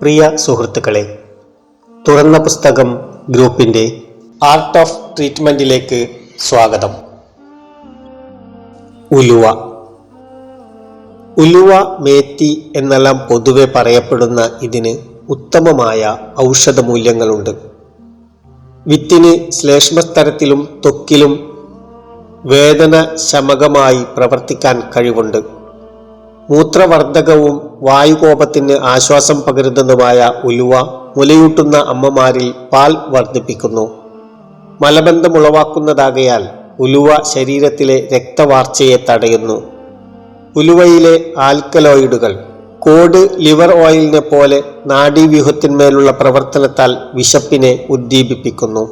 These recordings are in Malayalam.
പ്രിയ സുഹൃത്തുക്കളെ, തുറന്ന പുസ്തകം ഗ്രൂപ്പിൻ്റെ ആർട്ട് ഓഫ് ട്രീറ്റ്മെൻറ്റിലേക്ക് സ്വാഗതം. ഉലുവ, മേത്തി എന്നെല്ലാം പൊതുവെ പറയപ്പെടുന്ന ഇതിന് ഉത്തമമായ ഔഷധമൂല്യങ്ങളുണ്ട്. വിത്തിന് ശ്ലേഷ്മസ്തരത്തിലും ത്വക്കിലും വേദന ശമകമായി പ്രവർത്തിക്കാൻ കഴിവുണ്ട്. മൂത്രവർദ്ധകവും വായുകോപത്തിന് ആശ്വാസം പകരുന്നതുമായ ഉലുവ മുലയൂട്ടുന്ന അമ്മമാരിൽ പാൽ വർദ്ധിപ്പിക്കുന്നു. മലബന്ധമുളവാക്കുന്നതാകയാൽ ഉലുവ ശരീരത്തിലെ രക്തവാർച്ചയെ തടയുന്നു. ഉലുവയിലെ ആൽക്കലോയിഡുകൾ കോഡ് ലിവർ ഓയിലിനെ പോലെ നാഡീവ്യൂഹത്തിന്മേലുള്ള പ്രവർത്തനത്താൽ വിശപ്പിനെ ഉദ്ദീപിപ്പിക്കുന്നു.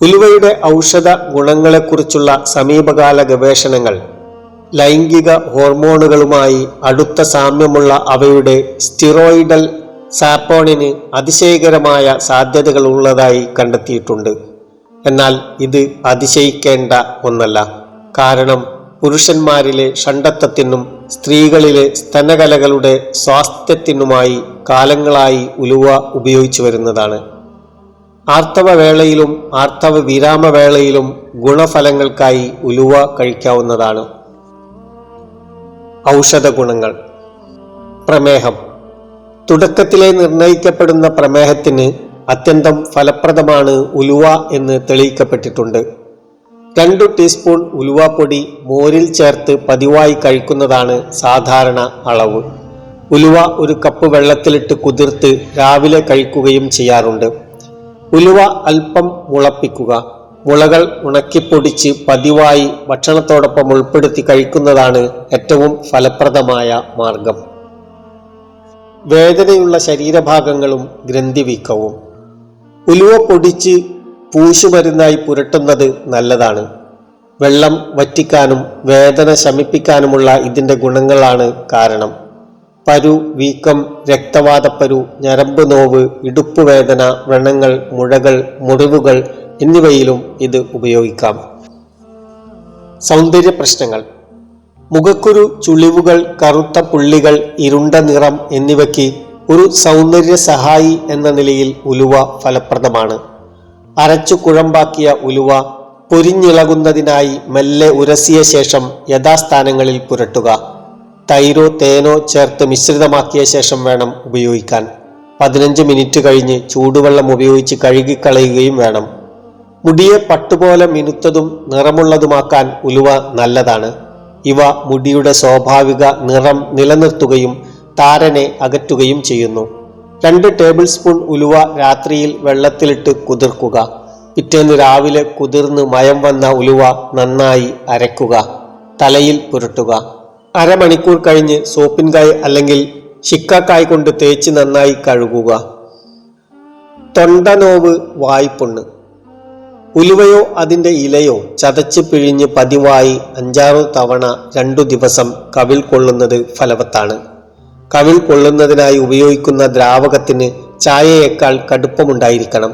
ഉലുവയുടെ ഔഷധ ഗുണങ്ങളെക്കുറിച്ചുള്ള സമീപകാല ഗവേഷണങ്ങൾ ലൈംഗിക ഹോർമോണുകളുമായി അടുത്ത സാമ്യമുള്ള അവയുടെ സ്റ്റിറോയിഡൽ സാപ്പോണിന് അതിശയകരമായ സാധ്യതകളുള്ളതായി കണ്ടെത്തിയിട്ടുണ്ട്. എന്നാൽ ഇത് അതിശയിക്കേണ്ട ഒന്നല്ല. കാരണം പുരുഷന്മാരിലെ ഷണ്ഡത്വത്തിനും സ്ത്രീകളിലെ സ്തനകലകളുടെ സ്വാസ്ഥ്യത്തിനുമായി കാലങ്ങളായി ഉലുവ ഉപയോഗിച്ചു വരുന്നതാണ്. ആർത്തവവേളയിലും ആർത്തവ വിരാമവേളയിലും ഗുണഫലങ്ങൾക്കായി ഉലുവ കഴിക്കാവുന്നതാണ്. ഔഷധ ഗുണങ്ങൾ. പ്രമേഹം. തുടക്കത്തിലെ നിർണയിക്കപ്പെടുന്ന പ്രമേഹത്തിന് അത്യന്തം ഫലപ്രദമാണ് ഉലുവ എന്ന് തെളിയിക്കപ്പെട്ടിട്ടുണ്ട്. 2 ടീസ്പൂൺ ഉലുവപ്പൊടി മോരിൽ ചേർത്ത് പതിവായി കഴിക്കുന്നതാണ് സാധാരണ അളവ്. ഉലുവ 1 കപ്പ് വെള്ളത്തിലിട്ട് കുതിർത്ത് രാവിലെ കഴിക്കുകയും ചെയ്യാറുണ്ട്. ഉലുവ അല്പം മുളപ്പിക്കുക. മുളകൾ ഉണക്കിപ്പൊടിച്ച് പതിവായി ഭക്ഷണത്തോടൊപ്പം ഉൾപ്പെടുത്തി കഴിക്കുന്നതാണ് ഏറ്റവും ഫലപ്രദമായ മാർഗം. വേദനയുള്ള ശരീരഭാഗങ്ങളും ഗ്രന്ഥിവീക്കവും. ഉലുവ പൊടിച്ച് പൂശുമരുന്നായി പുരട്ടുന്നത് നല്ലതാണ്. വെള്ളം വറ്റിക്കാനും വേദന ശമിപ്പിക്കാനുമുള്ള ഇതിൻ്റെ ഗുണങ്ങളാണ് കാരണം. പരു, വീക്കം, രക്തവാതപ്പരു, ഞരമ്പ് നോവ്, ഇടുപ്പുവേദന, വ്രണങ്ങൾ, മുഴകൾ, മുറിവുകൾ എന്നിവയിലും ഇത് ഉപയോഗിക്കാം. സൗന്ദര്യ പ്രശ്നങ്ങൾ. മുഖക്കുരു, ചുളിവുകൾ, കറുത്ത പുള്ളികൾ, ഇരുണ്ട നിറം എന്നിവയ്ക്ക് ഒരു സൗന്ദര്യ സഹായി എന്ന നിലയിൽ ഉലുവ ഫലപ്രദമാണ്. അരച്ചു കുഴമ്പാക്കിയ ഉലുവ പൊരിഞ്ഞിളകുന്നതിനായി മെല്ലെ ഉരസിയ ശേഷം യഥാസ്ഥാനങ്ങളിൽ പുരട്ടുക. തൈരോ തേനോ ചേർത്ത് മിശ്രിതമാക്കിയ ശേഷം വേണം ഉപയോഗിക്കാൻ. 15 മിനിറ്റ് കഴിഞ്ഞ് ചൂടുവെള്ളം ഉപയോഗിച്ച് കഴുകിക്കളയുകയും വേണം. മുടിയെ പട്ടുപോലെ മിനുത്തതും നിറമുള്ളതുമാക്കാൻ ഉലുവ നല്ലതാണ്. ഇവ മുടിയുടെ സ്വാഭാവിക നിറം നിലനിർത്തുകയും താരനെ അകറ്റുകയും ചെയ്യുന്നു. 2 ടേബിൾ സ്പൂൺ ഉലുവ രാത്രിയിൽ വെള്ളത്തിലിട്ട് കുതിർക്കുക. പിറ്റേന്ന് രാവിലെ കുതിർന്ന് മയം വന്ന ഉലുവ നന്നായി അരയ്ക്കുക. തലയിൽ പുരട്ടുക. അരമണിക്കൂർ കഴിഞ്ഞ് സോപ്പിൻകായ് അല്ലെങ്കിൽ ശിക്കാക്കായ് കൊണ്ട് തേച്ച് നന്നായി കഴുകുക. തൊണ്ടനോവ്, വായ്പുണ്ണ്. ഉലുവയോ അതിൻ്റെ ഇലയോ ചതച്ച് പിഴിഞ്ഞ് പതിവായി 5-6 തവണ 2 ദിവസം കവിൾ കൊള്ളുന്നത് ഫലവത്താണ്. കവിൾ കൊള്ളുന്നതിനായി ഉപയോഗിക്കുന്ന ദ്രാവകത്തിന് ചായയേക്കാൾ കടുപ്പമുണ്ടായിരിക്കണം.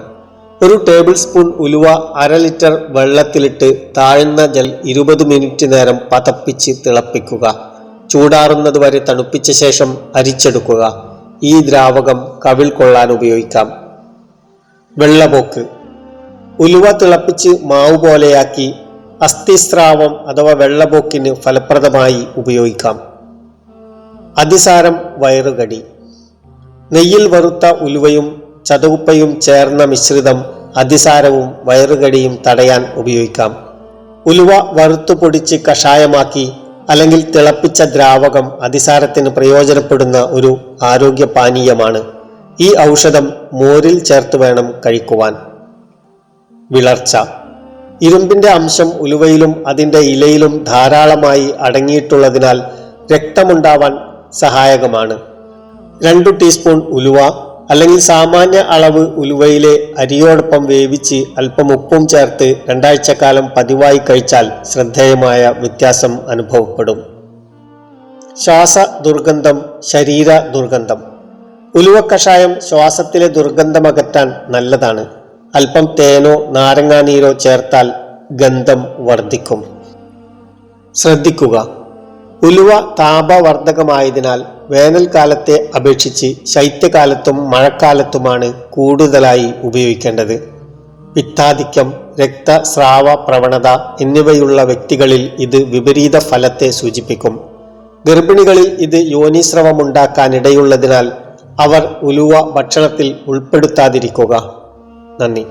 1 ടേബിൾ സ്പൂൺ ഉലുവ 1/2 ലിറ്റർ വെള്ളത്തിലിട്ട് താഴ്ന്ന ജൽ 20 മിനിറ്റ് നേരം പതപ്പിച്ച് തിളപ്പിക്കുക. ചൂടാറുന്നത് വരെ തണുപ്പിച്ച ശേഷം അരിച്ചെടുക്കുക. ഈ ദ്രാവകം കവിൾ കൊള്ളാൻ ഉപയോഗിക്കാം. വെള്ളപോക്ക്. ഉലുവ തിളപ്പിച്ച് മാവ് പോലെയാക്കി അസ്ഥിസ്രാവം അഥവാ വെള്ളപോക്കിന് ഫലപ്രദമായി ഉപയോഗിക്കാം. അതിസാരം, വയറുകടി. നെയ്യിൽ വറുത്ത ഉലുവയും ചതവുപ്പയും ചേർന്ന മിശ്രിതം അതിസാരവും വയറുകടിയും തടയാൻ ഉപയോഗിക്കാം. ഉലുവ വറുത്തു പൊടിച്ച് കഷായമാക്കി അല്ലെങ്കിൽ തിളപ്പിച്ച ദ്രാവകം അതിസാരത്തിന് പ്രയോജനപ്പെടുന്ന ഒരു ആരോഗ്യപാനീയമാണ്. ഈ ഔഷധം മോരിൽ ചേർത്ത് വേണം കഴിക്കുവാൻ. വിളർച്ച. ഇരുമ്പിന്റെ അംശം ഉലുവയിലും അതിൻ്റെ ഇലയിലും ധാരാളമായി അടങ്ങിയിട്ടുള്ളതിനാൽ രക്തമുണ്ടാവാൻ സഹായകമാണ്. 2 ടീസ്പൂൺ ഉലുവ അല്ലെങ്കിൽ സാമാന്യ അളവ് ഉലുവയിലെ അരിയോടൊപ്പം വേവിച്ച് അല്പം ഉപ്പും ചേർത്ത് 2 ആഴ്ചക്കാലം പതിവായി കഴിച്ചാൽ ശ്രദ്ധേയമായ വ്യത്യാസം അനുഭവപ്പെടും. ശ്വാസ ദുർഗന്ധം, ശരീര ദുർഗന്ധം. ഉലുവ കഷായം ശ്വാസത്തിലെ ദുർഗന്ധമകറ്റാൻ നല്ലതാണ്. അല്പം തേനോ നാരങ്ങാനീരോ ചേർത്താൽ ഗന്ധം വർദ്ധിക്കും. ശ്രദ്ധിക്കുക, ഉലുവ താപവർദ്ധകമായതിനാൽ വേനൽക്കാലത്തെ അപേക്ഷിച്ച് ശൈത്യകാലത്തും മഴക്കാലത്തുമാണ് കൂടുതലായി ഉപയോഗിക്കേണ്ടത്. പിത്താധിക്യം, രക്തസ്രാവ പ്രവണത എന്നിവയുള്ള വ്യക്തികളിൽ ഇത് വിപരീത ഫലത്തെ സൂചിപ്പിക്കും. ഗർഭിണികളിൽ ഇത് യോനിസ്രവമുണ്ടാക്കാനിടയുള്ളതിനാൽ അവർ ഉലുവ ഭക്ഷണത്തിൽ ഉൾപ്പെടുത്താതിരിക്കുക. നന്ദി.